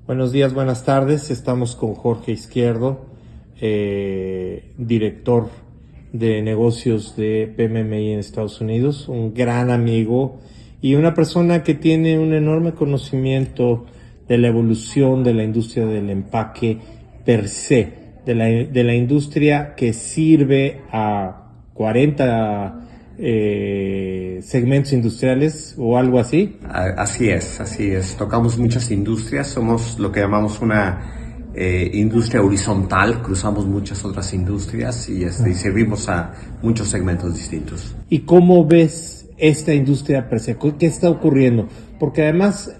Buenos días, buenas tardes. Estamos con Jorge Izquierdo, director de negocios de PMMI en Estados Unidos, un gran amigo y una persona que tiene un enorme conocimiento de la evolución de la industria del empaque per se, de la industria que sirve a 40 segmentos industriales o algo así. Así es. Tocamos muchas industrias, somos lo que llamamos una industria horizontal, cruzamos muchas otras industrias y servimos a muchos segmentos distintos. ¿Y cómo ves esta industria per se? ¿Qué está ocurriendo? Porque además,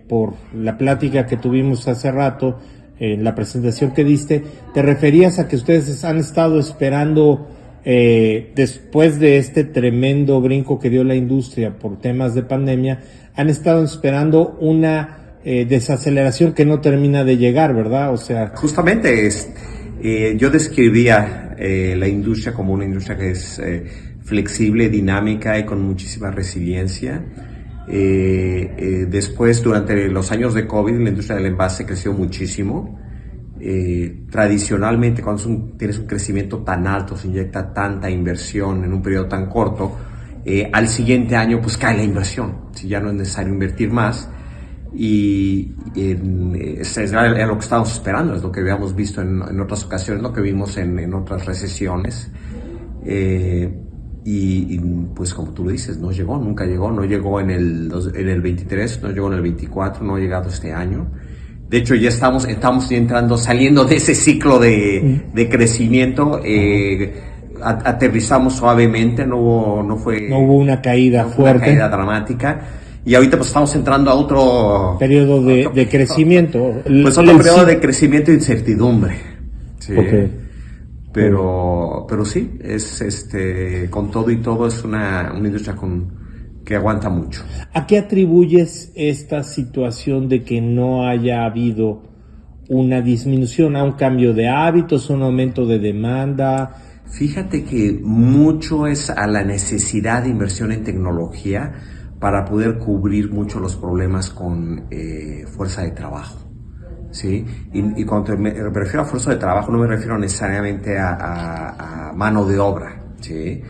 por la plática que tuvimos hace rato, en la presentación que diste, te referías a que ustedes han estado esperando después de este tremendo brinco que dio la industria por temas de pandemia, han estado esperando una desaceleración que no termina de llegar, ¿verdad? O sea, justamente yo describía la industria como una industria que es flexible, dinámica y con muchísima resiliencia. Después, durante los años de COVID, la industria del envase creció muchísimo. Tradicionalmente, cuando tienes un crecimiento tan alto, se inyecta tanta inversión en un periodo tan corto, al siguiente año pues cae la inversión, si ya no es necesario invertir más, y era lo que estábamos esperando, es lo que habíamos visto en otras ocasiones, lo que vimos en otras recesiones, y pues como tú lo dices, nunca llegó, no llegó en el 23, no llegó en el 24, no ha llegado este año. De hecho, ya estamos saliendo de ese ciclo de crecimiento. Aterrizamos suavemente, no hubo una caída fuerte. Una caída dramática. Y ahorita pues estamos entrando a otro periodo de crecimiento. Pues otro periodo de crecimiento e incertidumbre. Sí. Okay. Pero sí, con todo y todo es una industria que aguanta mucho. ¿A qué atribuyes esta situación de que no haya habido una disminución, a un cambio de hábitos, un aumento de demanda? Fíjate que mucho es a la necesidad de inversión en tecnología para poder cubrir mucho los problemas con fuerza de trabajo, ¿sí? Y cuando me refiero a fuerza de trabajo no me refiero necesariamente a mano de obra, ¿sí?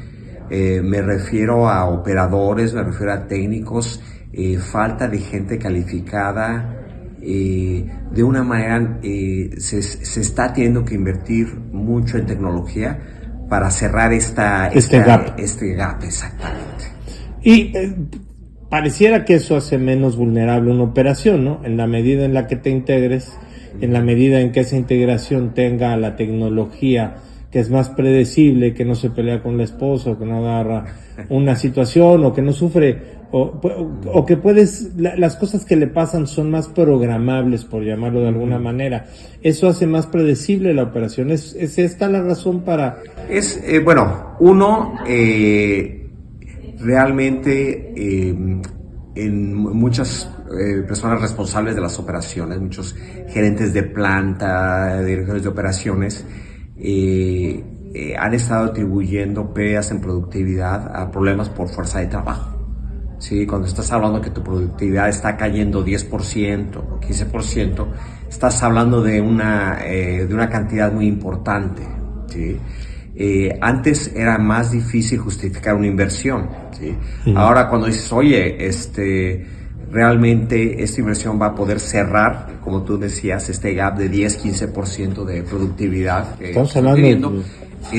Me refiero a operadores, me refiero a técnicos, falta de gente calificada. De una manera se está teniendo que invertir mucho en tecnología para cerrar este gap, exactamente. Y pareciera que eso hace menos vulnerable una operación, ¿no? En la medida en la que te integres, en la medida en que esa integración tenga la tecnología que es más predecible, que no se pelea con la esposa, o que no agarra una situación, o que no sufre, o que las cosas que le pasan son más programables, por llamarlo de alguna manera. Eso hace más predecible la operación. ¿Es esta la razón para...? Realmente en muchas personas responsables de las operaciones, muchos gerentes de planta, directores de operaciones, han estado atribuyendo pérdidas en productividad a problemas por fuerza de trabajo. ¿Sí? Cuando estás hablando que tu productividad está cayendo 10% o 15%, estás hablando de una cantidad muy importante, ¿sí? Antes era más difícil justificar una inversión, ¿sí? Ahora cuando dices, oye, realmente esta inversión va a poder cerrar, como tú decías, este gap de 10-15% de productividad que estamos hablando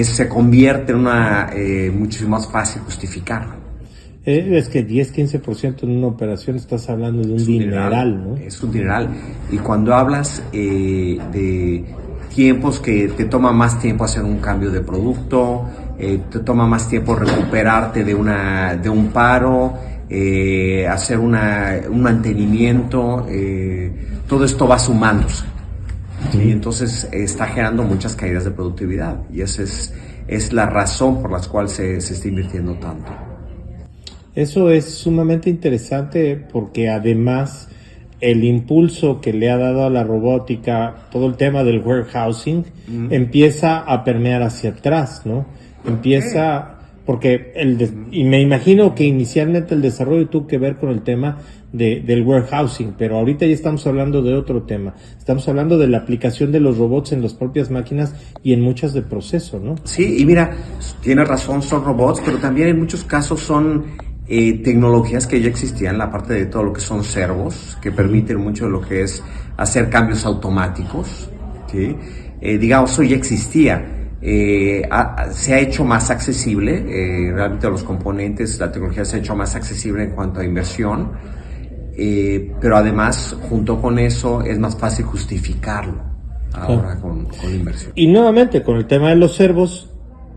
se convierte en mucho más fácil justificarlo. Es que 10-15% en una operación estás hablando de un dineral, ¿no? Es un dineral. Y cuando hablas de tiempos que te toma más tiempo hacer un cambio de producto, te toma más tiempo recuperarte de un paro, hacer un mantenimiento, todo esto va sumándose. ¿Sí? Entonces está generando muchas caídas de productividad y esa es la razón por la cual se está invirtiendo tanto. Eso es sumamente interesante porque además el impulso que le ha dado a la robótica, todo el tema del warehousing, empieza a permear hacia atrás, ¿no? Empieza Porque y me imagino que inicialmente el desarrollo tuvo que ver con el tema del warehousing, pero ahorita ya estamos hablando de otro tema. Estamos hablando de la aplicación de los robots en las propias máquinas y en muchas de proceso, ¿no? Sí, y mira, tienes razón, son robots, pero también en muchos casos son tecnologías que ya existían, la parte de todo lo que son servos, que permiten mucho lo que es hacer cambios automáticos, ¿sí? Digamos, eso ya existía. Se ha hecho más accesible, realmente los componentes, la tecnología se ha hecho más accesible en cuanto a inversión, pero además, junto con eso, es más fácil justificarlo ahora con inversión. Y nuevamente, con el tema de los servos,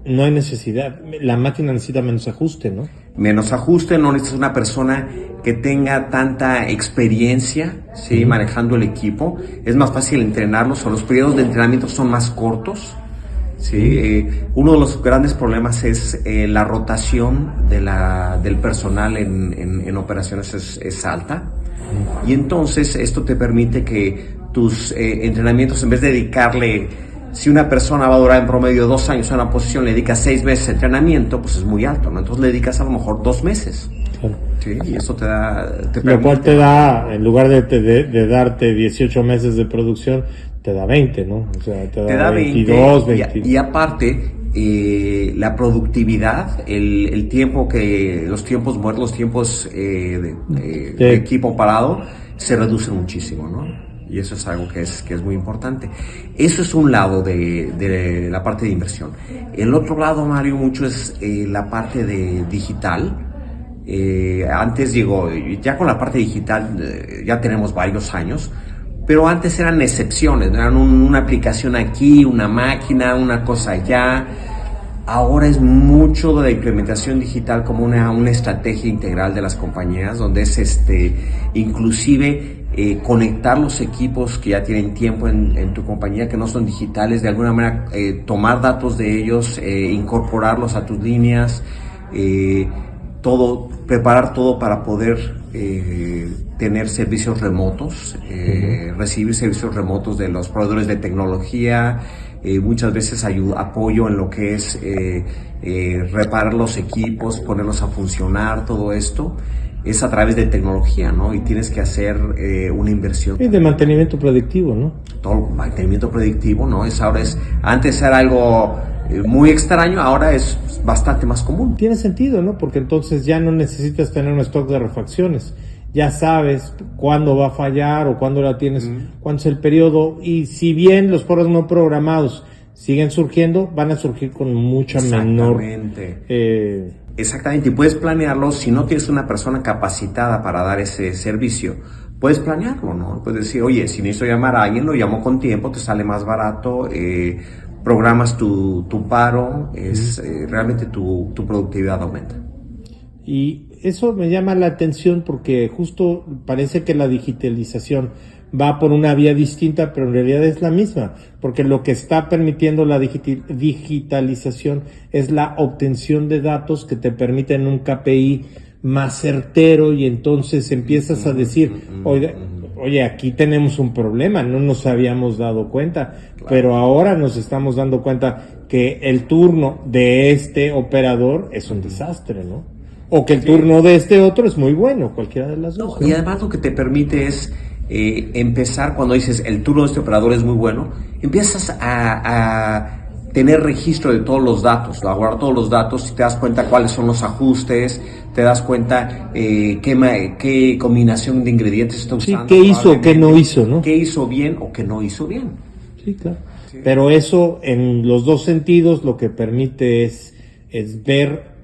no hay necesidad, la máquina necesita menos ajuste, ¿no? Menos ajuste, no necesitas una persona que tenga tanta experiencia, ¿sí? Manejando el equipo. Es más fácil entrenarlos, o los periodos de entrenamiento son más cortos, ¿sí? Uno de los grandes problemas es la rotación del personal en operaciones es alta, y entonces esto te permite que tus entrenamientos, en vez de dedicarle, si una persona va a durar en promedio 2 años en una posición, le dedicas 6 meses de entrenamiento, pues es muy alto, ¿no? Entonces le dedicas a lo mejor 2 meses. Claro. Sí, y eso te permite. Lo cual te da, en lugar de darte 18 meses de producción, te da 20, ¿no? O sea, te da 22, 20. Y aparte, la productividad, el tiempo los tiempos muertos, los tiempos de equipo parado, se reducen muchísimo, ¿no? Y eso es algo que es muy importante. Eso es un lado de la parte de inversión. El otro lado, Mario, mucho es la parte de digital. Antes llegó, ya con la parte digital ya tenemos varios años, pero antes eran excepciones, eran una aplicación aquí, una máquina, una cosa allá. Ahora es mucho de la implementación digital como una estrategia integral de las compañías, donde es inclusive conectar los equipos que ya tienen tiempo en tu compañía, que no son digitales, de alguna manera tomar datos de ellos, incorporarlos a tus líneas, preparar todo para poder tener servicios remotos, recibir servicios remotos de los proveedores de tecnología, muchas veces apoyo en lo que es reparar los equipos, ponerlos a funcionar, todo esto es a través de tecnología, ¿no? Y tienes que hacer una inversión. Y de mantenimiento predictivo, ¿no? Todo mantenimiento predictivo, ¿no? Antes era algo muy extraño, ahora es bastante más común. Tiene sentido, ¿no? Porque entonces ya no necesitas tener un stock de refacciones. Ya sabes cuándo va a fallar o cuándo la tienes, cuándo es el periodo. Y si bien los foros no programados siguen surgiendo, van a surgir con mucha menor... Exactamente, y puedes planearlo. Si no tienes una persona capacitada para dar ese servicio, puedes planearlo, ¿no? Puedes decir, oye, si necesito llamar a alguien, lo llamo con tiempo, te sale más barato, programas tu paro, realmente tu productividad aumenta. Y eso me llama la atención porque justo parece que la digitalización va por una vía distinta, pero en realidad es la misma, porque lo que está permitiendo la digitalización es la obtención de datos que te permiten un KPI más certero, y entonces empiezas a decir, oye, aquí tenemos un problema, no nos habíamos dado cuenta, pero ahora nos estamos dando cuenta que el turno de este operador es un desastre, ¿no? O que el turno de este otro es muy bueno, cualquiera de las dos. Y además lo que te permite es empezar, cuando dices el turno de este operador es muy bueno, empiezas a tener registro de todos los datos, a guardar todos los datos, y te das cuenta cuáles son los ajustes, te das cuenta qué combinación de ingredientes está usando. Sí, qué hizo o qué no hizo, ¿no? Qué hizo bien o qué no hizo bien. Sí, claro. Sí. Pero eso, en los dos sentidos, lo que permite es ver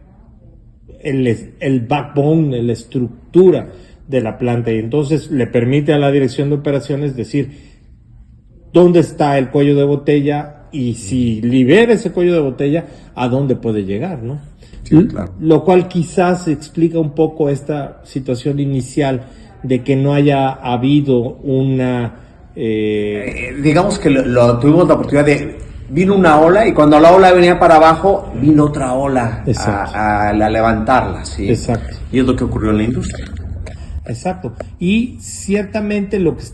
el backbone, la estructura de la planta, y entonces le permite a la dirección de operaciones decir dónde está el cuello de botella, y si libera ese cuello de botella, a dónde puede llegar, ¿no? Sí, claro. Lo cual quizás explica un poco esta situación inicial de que no haya habido una... digamos que tuvimos la oportunidad de... Vino una ola, y cuando la ola venía para abajo, vino otra ola a levantarla, ¿sí? Exacto. Y es lo que ocurrió en la industria. Exacto. Y ciertamente lo que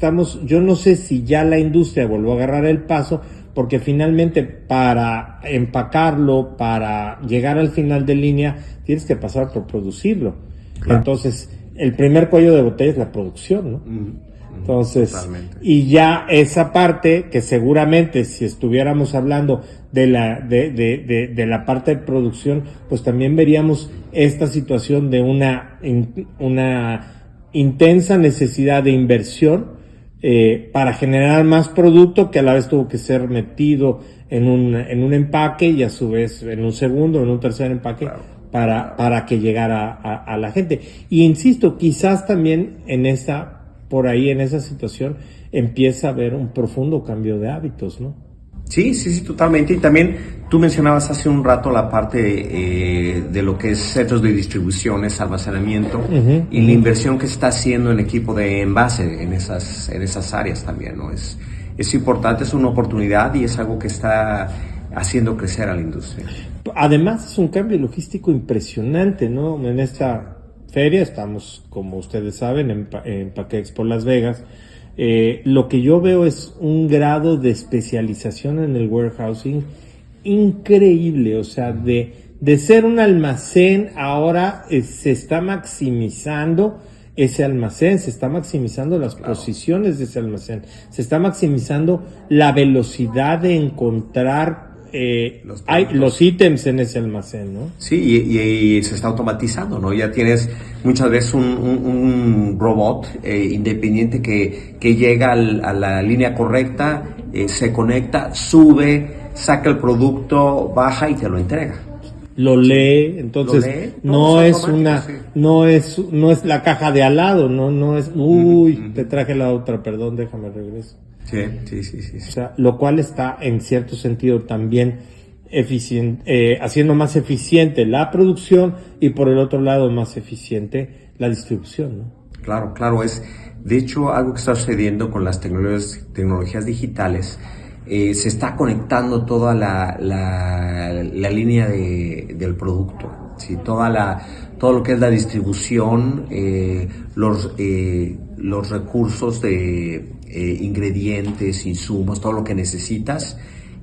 yo no sé si ya la industria volvió a agarrar el paso, porque finalmente para empacarlo, para llegar al final de línea, tienes que pasar por producirlo. Claro. Entonces, el primer cuello de botella es la producción, ¿no? Entonces, totalmente. Y ya esa parte que seguramente si estuviéramos hablando de la parte de producción, pues también veríamos esta situación de una intensa necesidad de inversión para generar más producto, que a la vez tuvo que ser metido en un empaque y a su vez en un segundo, en un tercer empaque, claro, para que llegara a la gente. Y insisto, quizás también por ahí en esa situación empieza a haber un profundo cambio de hábitos, ¿no? Sí, totalmente. Y también tú mencionabas hace un rato la parte de lo que es centros de distribuciones, almacenamiento, y la inversión que se está haciendo en equipo de envase en esas áreas también, ¿no? Es importante, es una oportunidad y es algo que está haciendo crecer a la industria. Además es un cambio logístico impresionante, ¿no? En esta feria estamos, como ustedes saben, en Paquexpo Las Vegas. Lo que yo veo es un grado de especialización en el warehousing increíble, o sea, de ser un almacén, ahora se está maximizando ese almacén, se está maximizando las posiciones de ese almacén, se está maximizando la velocidad de encontrar los ítems en ese almacén, ¿no? Sí, y se está automatizando, ¿no? Ya tienes muchas veces un robot independiente que llega a la línea correcta, se conecta, sube, saca el producto, baja y te lo entrega. Lo lee, entonces no es la caja de al lado, no es, te traje la otra, perdón, déjame regreso. Sí. O sea, lo cual está en cierto sentido también haciendo más eficiente la producción y por el otro lado más eficiente la distribución, ¿no? Claro, es de hecho algo que está sucediendo con las tecnologías digitales. Se está conectando toda la línea del producto, ¿sí? Todo lo que es la distribución, los recursos de ingredientes, insumos, todo lo que necesitas,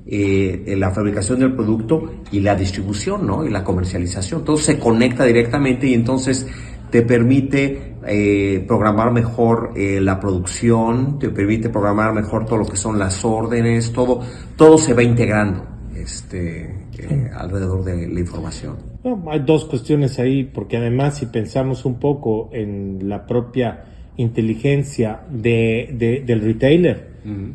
la fabricación del producto y la distribución, ¿no? Y la comercialización, todo se conecta directamente y entonces te permite programar mejor la producción, te permite programar mejor todo lo que son las órdenes, todo se va integrando alrededor de la información. No, hay dos cuestiones ahí, porque además si pensamos un poco en la propia inteligencia del retailer,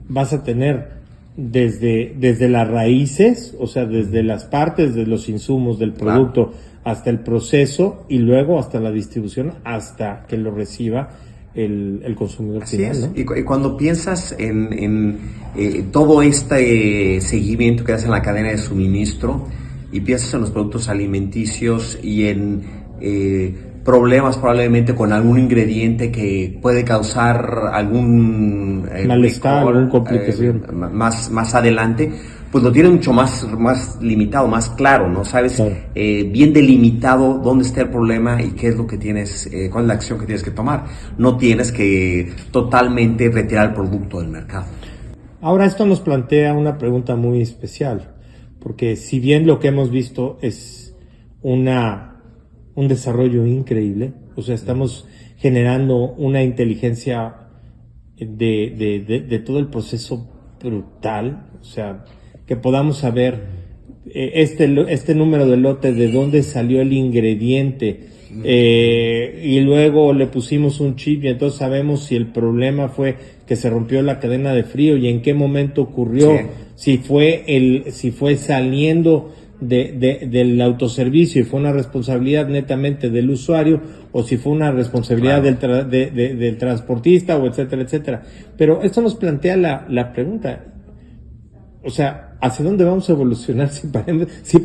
vas a tener desde las raíces, o sea, desde las partes de los insumos del producto, claro, hasta el proceso y luego hasta la distribución, hasta que lo reciba el consumidor final, ¿no? Y cuando piensas en todo este seguimiento que hace en la cadena de suministro y piensas en los productos alimenticios y en problemas probablemente con algún ingrediente que puede causar algún malestar, alguna complicación más adelante, pues lo tienes mucho más limitado, más claro, ¿no? Sabes, claro, bien delimitado dónde está el problema y qué es lo que tienes, cuál es la acción que tienes que tomar. No tienes que totalmente retirar el producto del mercado. Ahora esto nos plantea una pregunta muy especial, porque si bien lo que hemos visto es un desarrollo increíble, o sea, estamos generando una inteligencia de todo el proceso brutal, o sea, que podamos saber este número de lotes, de dónde salió el ingrediente, y luego le pusimos un chip y entonces sabemos si el problema fue que se rompió la cadena de frío y en qué momento ocurrió, si fue saliendo del autoservicio y fue una responsabilidad netamente del usuario o si fue una responsabilidad, claro, del transportista o etcétera. Pero esto nos plantea la pregunta, o sea, ¿hacia dónde vamos a evolucionar si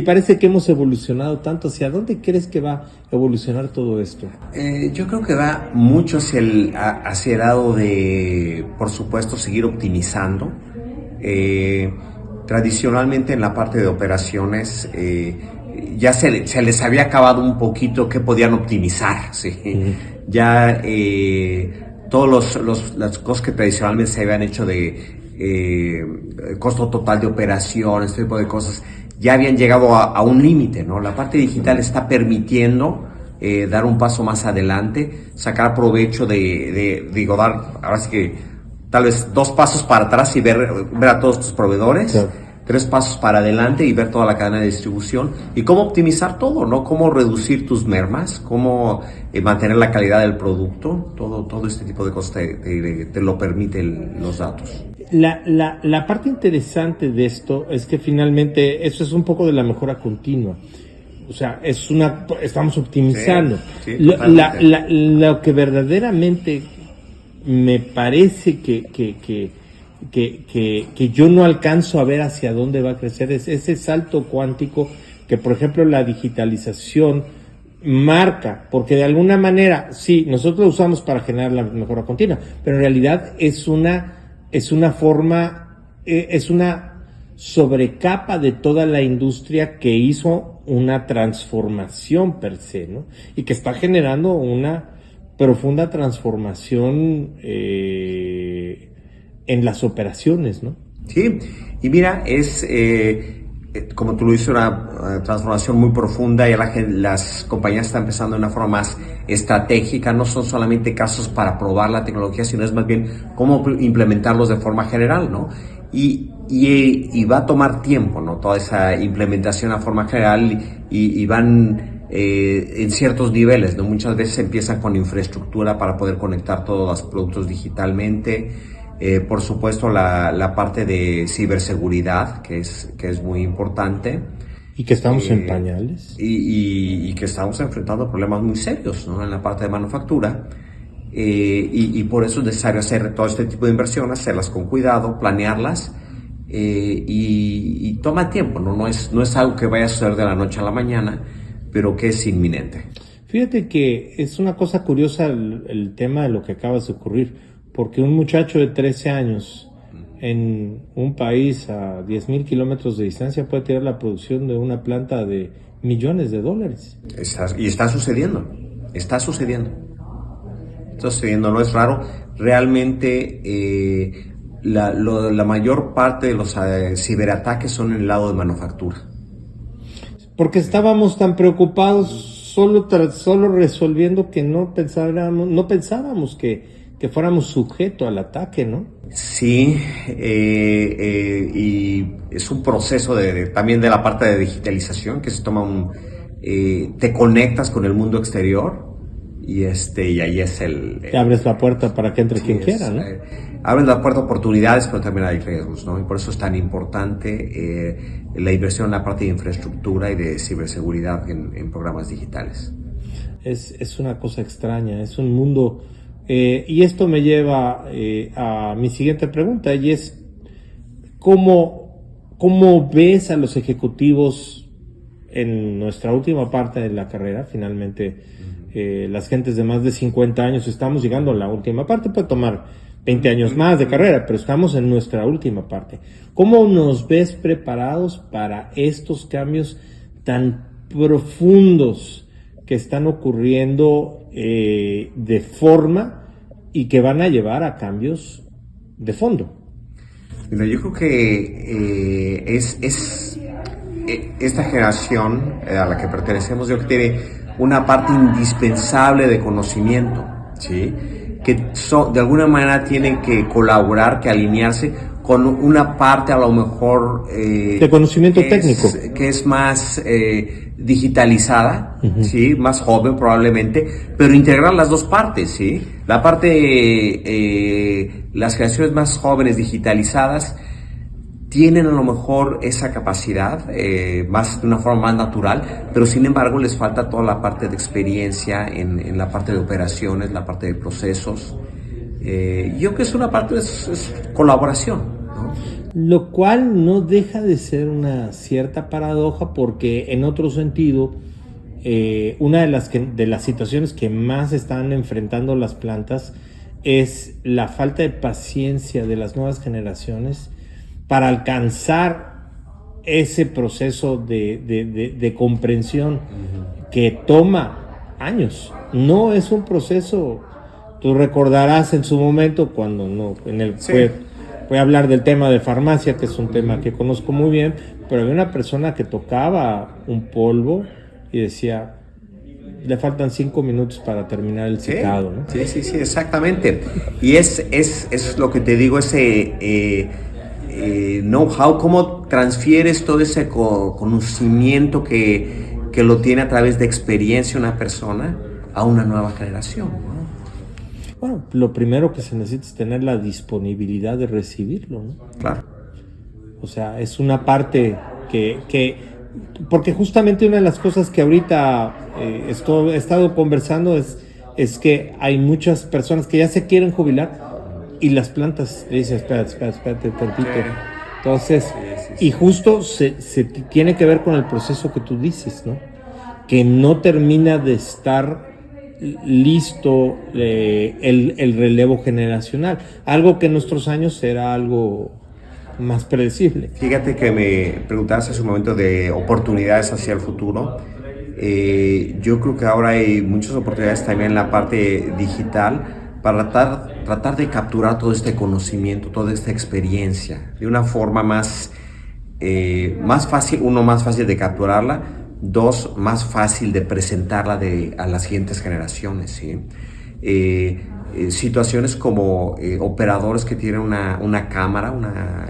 parece que hemos evolucionado tanto? ¿Hacia dónde crees que va a evolucionar todo esto? Yo creo que va mucho hacia el lado de, por supuesto, seguir optimizando. Tradicionalmente en la parte de operaciones ya se les había acabado un poquito qué podían optimizar, ¿sí? Ya todos las cosas que tradicionalmente se habían hecho de costo total de operación, este tipo de cosas, ya habían llegado a un límite, ¿no? La parte digital está permitiendo dar un paso más adelante, sacar provecho dar, ahora sí que tal vez 2 pasos para atrás y ver a todos tus proveedores. Claro. 3 pasos para adelante y ver toda la cadena de distribución y cómo optimizar todo, ¿no? Cómo reducir tus mermas, cómo mantener la calidad del producto, todo este tipo de cosas te lo permiten los datos. La parte interesante de esto es que finalmente eso es un poco de la mejora continua. O sea, estamos optimizando. Sí, lo que verdaderamente me parece que yo no alcanzo a ver hacia dónde va a crecer es ese salto cuántico que, por ejemplo, la digitalización marca, porque de alguna manera, sí, nosotros lo usamos para generar la mejora continua, pero en realidad es una sobrecapa de toda la industria que hizo una transformación per se, ¿no? Y que está generando una profunda transformación en las operaciones, ¿no? Sí, y mira, es como tú lo dices, una transformación muy profunda. Ya las compañías están empezando de una forma más estratégica. No son solamente casos para probar la tecnología, sino es más bien cómo implementarlos de forma general, ¿no? Y va a tomar tiempo, ¿no? Toda esa implementación a forma general y van en ciertos niveles, ¿no? Muchas veces empiezan con infraestructura para poder conectar todos los productos digitalmente. Por supuesto, la parte de ciberseguridad, que es muy importante. Y que estamos en pañales. Y que estamos enfrentando problemas muy serios, ¿no? En la parte de manufactura. Y por eso es necesario hacer todo este tipo de inversiones, hacerlas con cuidado, planearlas. Y toma tiempo, ¿no? No es algo que vaya a suceder de la noche a la mañana, pero que es inminente. Fíjate que es una cosa curiosa el tema de lo que acaba de ocurrir. Porque un muchacho de 13 años en un país a 10,000 kilómetros de distancia puede tirar la producción de una planta de millones de dólares. Y está sucediendo, no es raro. Realmente la mayor parte de los ciberataques son en el lado de manufactura. Porque estábamos tan preocupados solo resolviendo que no pensábamos que fuéramos sujeto al ataque, ¿no? Sí, y es un proceso también de la parte de digitalización que se toma te conectas con el mundo exterior y ahí es Te abres la puerta para que entre quien quiera, ¿no? Abres la puerta a oportunidades, pero también hay riesgos, ¿no? Y por eso es tan importante la inversión en la parte de infraestructura y de ciberseguridad en programas digitales. Es una cosa extraña, es un mundo... y esto me lleva a mi siguiente pregunta, y es ¿cómo ves a los ejecutivos en nuestra última parte de la carrera? Finalmente, las gentes de más de 50 años estamos llegando a la última parte, puede tomar 20 años más de carrera, pero estamos en nuestra última parte. ¿Cómo nos ves preparados para estos cambios tan profundos que están ocurriendo de forma y que van a llevar a cambios de fondo? Mira, yo creo que esta generación a la que pertenecemos, yo creo que tiene una parte indispensable de conocimiento, ¿sí? Que de alguna manera tienen que colaborar, que alinearse con una parte a lo mejor de conocimiento técnico que es más digitalizada, sí, más joven probablemente, pero integrar las dos partes, sí, la parte las generaciones más jóvenes digitalizadas tienen a lo mejor esa capacidad más de una forma más natural, pero sin embargo les falta toda la parte de experiencia en la parte de operaciones, la parte de procesos. Yo creo que es una parte es colaboración, ¿no? Lo cual no deja de ser una cierta paradoja, porque en otro sentido una de las situaciones que más están enfrentando las plantas es la falta de paciencia de las nuevas generaciones para alcanzar ese proceso de comprensión que toma años. No es un proceso, tú recordarás en su momento cuando voy a hablar del tema de farmacia, que es un tema que conozco muy bien, pero había una persona que tocaba un polvo y decía, le faltan 5 minutos para terminar el secado, ¿no? Sí, exactamente. Y es lo que te digo, ese know-how, cómo transfieres todo ese conocimiento que lo tiene a través de experiencia una persona a una nueva generación, ¿no? Bueno, lo primero que se necesita es tener la disponibilidad de recibirlo, ¿no? Claro. O sea, es una parte porque justamente una de las cosas que ahorita he estado conversando es que hay muchas personas que ya se quieren jubilar y las plantas le dicen, espérate tantito. Entonces, y justo se tiene que ver con el proceso que tú dices, ¿no? Que no termina de estar listo el relevo generacional, algo que en nuestros años era algo más predecible. Fíjate que me preguntaste hace un momento de oportunidades hacia el futuro. Yo creo que ahora hay muchas oportunidades también en la parte digital para tratar de capturar todo este conocimiento, toda esta experiencia de una forma más fácil, más fácil de capturarla, dos, más fácil de presentarla a las siguientes generaciones, ¿sí? Situaciones como operadores que tienen una cámara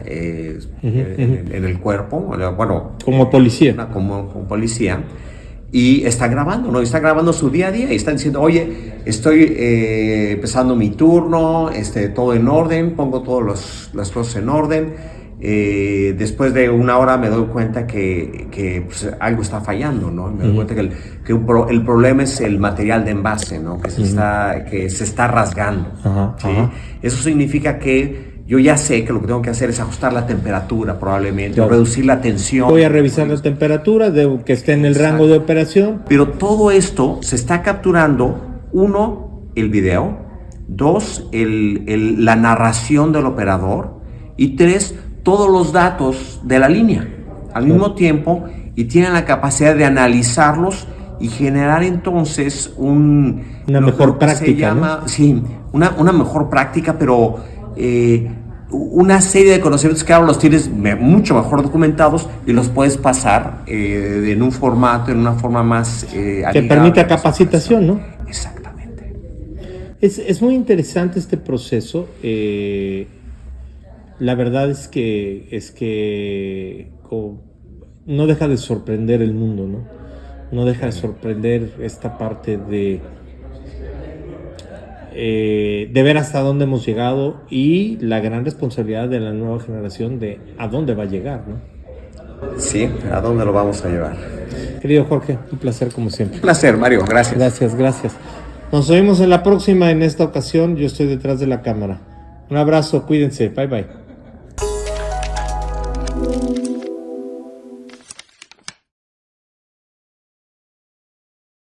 en el cuerpo, bueno, como policía. Como policía, y está grabando, ¿no? Está grabando su día a día y está diciendo, oye, estoy empezando mi turno, todo en orden, pongo todas las cosas en orden. Después de una hora me doy cuenta que pues, algo está fallando, ¿no? Me doy cuenta que el problema es el material de envase, ¿no? Que se está rasgando. ¿Sí? Eso significa que yo ya sé que lo que tengo que hacer es ajustar la temperatura probablemente, o reducir la tensión. Voy a revisar la temperatura, que esté en el rango de operación. Pero todo esto se está capturando, uno, el video, dos, la narración del operador, y tres, todos los datos de la línea al mismo tiempo, y tienen la capacidad de analizarlos y generar entonces una mejor práctica, ¿no? Sí, una mejor práctica, pero una serie de conocimientos que ahora los tienes mucho mejor documentados y los puedes pasar en un formato, en una forma más que permita capacitación, ¿no? Exactamente. Es muy interesante este proceso. La verdad es que no deja de sorprender el mundo, ¿no? No deja de sorprender esta parte de ver hasta dónde hemos llegado y la gran responsabilidad de la nueva generación de a dónde va a llegar, ¿no? Sí, a dónde lo vamos a llevar. Querido Jorge, un placer como siempre. Un placer, Mario, gracias. Gracias. Nos vemos en la próxima. En esta ocasión yo estoy detrás de la cámara. Un abrazo, cuídense, bye.